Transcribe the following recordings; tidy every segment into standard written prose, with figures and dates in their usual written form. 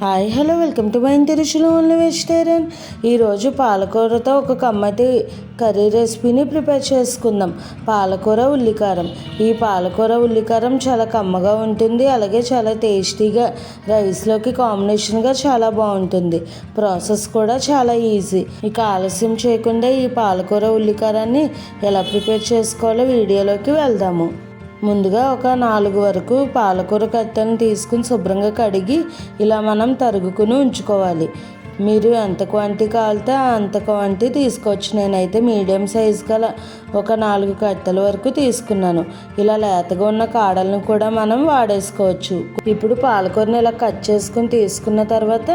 Hi hello welcome to my ఇంటి రుచులు only vegetarian. ఈరోజు పాలకూరతో ఒక కమ్మటి కర్రీ రెసిపీని ప్రిపేర్ చేసుకుందాం. పాలకూర ఉల్లికారం. ఈ పాలకూర ఉల్లికారం చాలా కమ్మగా ఉంటుంది, అలాగే చాలా టేస్టీగా రైస్లోకి కాంబినేషన్గా చాలా బాగుంటుంది. ప్రాసెస్ కూడా చాలా ఈజీ. ఇక ఆలస్యం చేయకుండా ఈ పాలకూర ఉల్లికారాన్ని ఎలా ప్రిపేర్ చేసుకోవాలో వీడియోలోకి వెళ్దాము. ముందుగా ఒక 4 వరకు పాలకూర కట్టను తీసుకుని శుభ్రంగా కడిగి ఇలా మనం తరుగుకుని ఉంచుకోవాలి. మీరు ఎంత క్వాంటిటీ కావాలితే అంత క్వాంటిటీ తీసుకోవచ్చు. నేనైతే మీడియం సైజు గల ఒక 4 కట్టల వరకు తీసుకున్నాను. ఇలా లేతగా ఉన్న కాడలను కూడా మనం వాడేసుకోవచ్చు. ఇప్పుడు పాలకూరని ఇలా కట్ చేసుకుని తీసుకున్న తర్వాత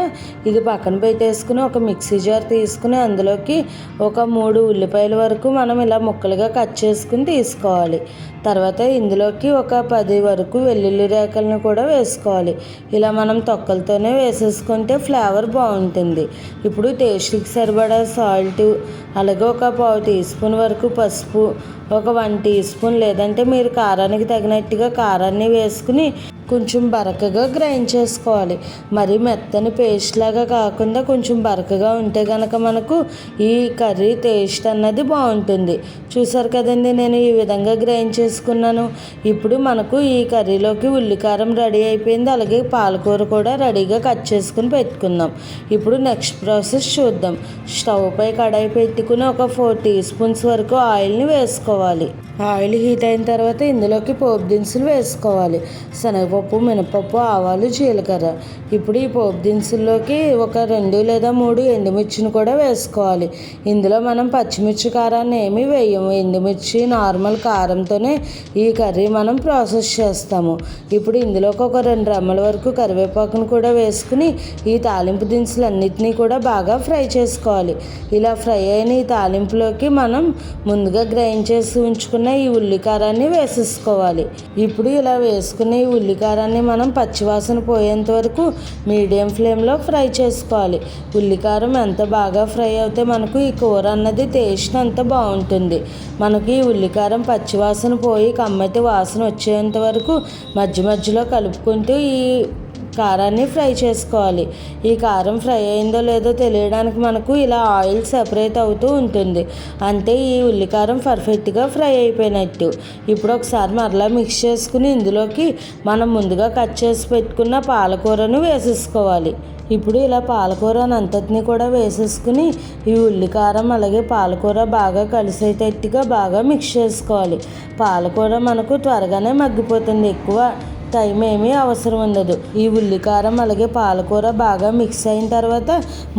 ఇది పక్కన పెట్టేసుకుని ఒక మిక్సీ జార్ తీసుకుని అందులోకి ఒక 3 ఉల్లిపాయల వరకు మనం ఇలా ముక్కలుగా కట్ చేసుకుని తీసుకోవాలి. తర్వాత ఇందులోకి ఒక 10 వరకు వెల్లుల్లి రేకలను కూడా వేసుకోవాలి. ఇలా మనం తొక్కలతోనే వేసేసుకుంటే ఫ్లేవర్ బాగుంటుంది. ఇప్పుడు టేస్ట్కి సరిపడా సాల్ట్, అలాగే ఒక 1/2 టీ స్పూన్ వరకు పసుపు, ఒక 1 టీ స్పూన్ లేదంటే మీరు కారానికి తగినట్టుగా కారాన్ని వేసుకుని కొంచెం బరకగా గ్రైండ్ చేసుకోవాలి. మరి మెత్తని పేస్ట్ లాగా కాకుండా కొంచెం బరకగా ఉంటే కనుక మనకు ఈ కర్రీ టేస్ట్ అన్నది బాగుంటుంది. చూసారు కదండి, నేను ఈ విధంగా గ్రైండ్ చేసుకున్నాను. ఇప్పుడు మనకు ఈ కర్రీలోకి ఉల్లికారం రెడీ అయిపోయింది, అలాగే పాలకూర కూడా రెడీగా కట్ చేసుకుని పెట్టుకుందాం. ఇప్పుడు నెక్స్ట్ ప్రాసెస్ చూద్దాం. స్టవ్ పై కడాయి పెట్టుకుని ఒక 4 టీ స్పూన్స్ వరకు ఆయిల్ని వేసుకోవాలి. ఆయిల్ హీట్ అయిన తర్వాత ఇందులోకి పోపు దినుసులు వేసుకోవాలి. శనగపప్పు, మినపప్పు, ఆవాలు, జీలకర్ర. ఇప్పుడు ఈ పోపు దినుసుల్లోకి ఒక 2 లేదా 3 ఎండుమిర్చిని కూడా వేసుకోవాలి. ఇందులో మనం పచ్చిమిర్చి కారాన్ని ఏమీ వేయము. ఎండుమిర్చి నార్మల్ కారంతోనే ఈ కర్రీ మనం ప్రాసెస్ చేస్తాము. ఇప్పుడు ఇందులోకి ఒక 2 రెమ్మల వరకు కరివేపాకును కూడా వేసుకుని ఈ తాలింపు దినుసులన్నిటినీ కూడా బాగా ఫ్రై చేసుకోవాలి. ఇలా ఫ్రై అయిన ఈ తాలింపులోకి మనం ముందుగా గ్రైండ్ చేసి ఉంచుకున్న ఈ ఉల్లికారాన్ని వేసేసుకోవాలి. ఇప్పుడు ఇలా వేసుకున్న ఈ ఉల్లికారాన్ని మనం పచ్చివాసన పోయేంత వరకు మీడియం ఫ్లేమ్లో ఫ్రై చేసుకోవాలి. ఉల్లికారం ఎంత బాగా ఫ్రై అయితే మనకు ఈ కూర అన్నది టేస్ట్ అంత బాగుంటుంది. మనకి ఈ ఉల్లికారం పచ్చివాసన పోయి కమ్మటి వాసన వచ్చేంత వరకు మధ్య మధ్యలో కలుపుకుంటూ ఈ కారాన్ని ఫ్రై చేసుకోవాలి. ఈ కారం ఫ్రై అయిందో లేదో తెలియడానికి మనకు ఇలా ఆయిల్ సెపరేట్ అవుతూ ఉంటుంది. అంటే ఈ ఉల్లికారం పర్ఫెక్ట్గా ఫ్రై అయిపోయినట్టు. ఇప్పుడు ఒకసారి మరలా మిక్స్ చేసుకుని ఇందులోకి మనం ముందుగా కట్ చేసి పెట్టుకున్న పాలకూరను వేసేసుకోవాలి. ఇప్పుడు ఇలా పాలకూరను అంతటిని కూడా వేసేసుకుని ఈ ఉల్లికారం అలాగే పాలకూర బాగా కలిసేటట్టుగా బాగా మిక్స్ చేసుకోవాలి. పాలకూర మనకు త్వరగానే మగ్గిపోతుంది, ఎక్కువ టైం ఏమీ అవసరం ఉండదు. ఈ ఉల్లికారం అలాగే పాలకూర బాగా మిక్స్ అయిన తర్వాత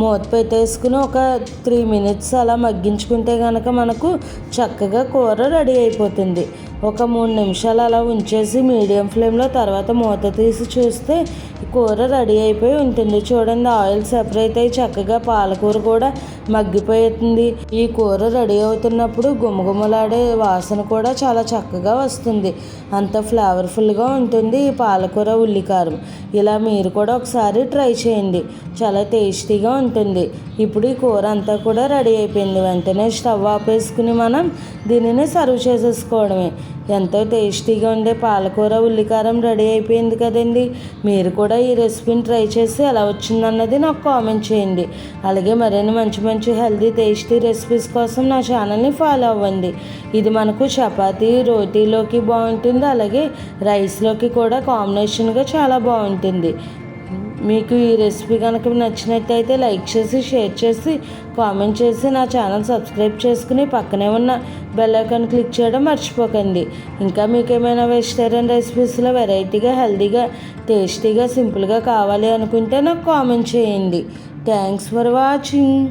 మూత పెట్టేసుకుని ఒక 3 మినిట్స్ అలా మగ్గించుకుంటే కనుక మనకు చక్కగా కూర రెడీ అయిపోతుంది. ఒక 3 నిమిషాలు అలా ఉంచేసి మీడియం ఫ్లేమ్లో తర్వాత మూత తీసి చూస్తే కూర రెడీ అయిపోయి ఉంటుంది. చూడండి, ఆయిల్ సెపరేట్ అయ్యి చక్కగా పాలకూర కూడా మగ్గిపోతుంది. ఈ కూర రెడీ అవుతున్నప్పుడు గుమగుమలాడే వాసన కూడా చాలా చక్కగా వస్తుంది. అంత ఫ్లేవర్ఫుల్గా ఉంటుంది ఈ పాలకూర ఉల్లికారం. ఇలా మీరు కూడా ఒకసారి ట్రై చేయండి, చాలా టేస్టీగా ఉంటుంది. ఇప్పుడు ఈ కూర అంతా కూడా రెడీ అయిపోయింది. వెంటనే స్టవ్ ఆపేసుకుని మనం దీనిని సర్వ్ చేసేసుకోవడమే. ఎంతో టేస్టీగా ఉండే పాలకూర ఉల్లికారం రెడీ అయిపోయింది కదండి. మీరు కూడా ఈ రెసిపీని ట్రై చేసి ఎలా వచ్చిందన్నది నాకు కామెంట్ చేయండి. అలాగే మరిన్ని మంచి మంచి హెల్తీ టేస్టీ రెసిపీస్ కోసం నా ఛానల్ని ఫాలో అవ్వండి. ఇది మనకు చపాతీ రోటీలోకి బాగుంటుంది, అలాగే రైస్లోకి కూడా కాంబినేషన్గా చాలా బాగుంటుంది. మీకు ఈ రెసిపీ కనుక నచ్చినట్టయితే లైక్ చేసి, షేర్ చేసి, కామెంట్ చేసి నా ఛానల్ సబ్స్క్రైబ్ చేసుకుని పక్కనే ఉన్న బెల్ ఐకాన్ క్లిక్ చేయడం మర్చిపోకండి. ఇంకా మీకు ఏమైనా వెజిటేరియన్ రెసిపీస్లో వెరైటీగా, హెల్తీగా, టేస్టీగా, సింపుల్గా కావాలి అనుకుంటే నాకు కామెంట్ చేయండి. Thanks for watching.